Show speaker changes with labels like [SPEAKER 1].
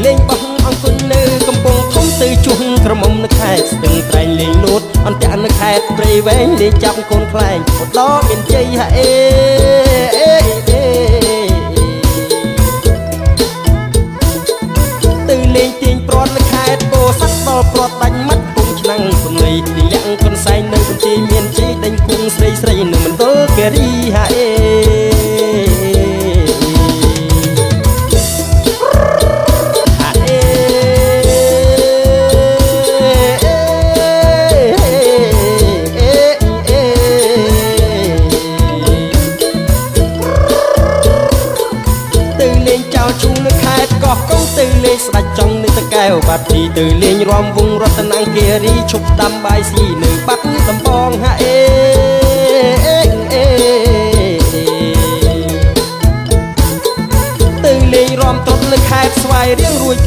[SPEAKER 1] លេងបោះអង្គុយនៅកំពង់ធំទៅជួងក្រមុំនៅខេត្តស្ទឹងត្រែងលេងលូតអន្តៈនៅខេត្តព្រៃវែងលេងចាប់កូនខ្លែងឧត្តរមានជ័យហេទៅលេងទាញព្រាត់នៅខេត្តពោធិ៍សាត់ដល់ព្រាត់ដាច់មាត់គុំឆ្នាំងគុំលីលាក់កូនសែងនៅបន្ទាយមានជ័យដេញគុំស្រីស្រីនៅមណ្ឌលគិរីហេជួងនៅខេត្តកោះកុងទៅលេងស្ដាច់ចង់នៅតកែវបាត់ទីទៅលេងរាំវងរតនគិរីឈប់ដាំបាយស៊ីនៅបាត់ដំបងហេទៅលេងរាំត្រត់នៅខេត្តស្វាយរៀងរួច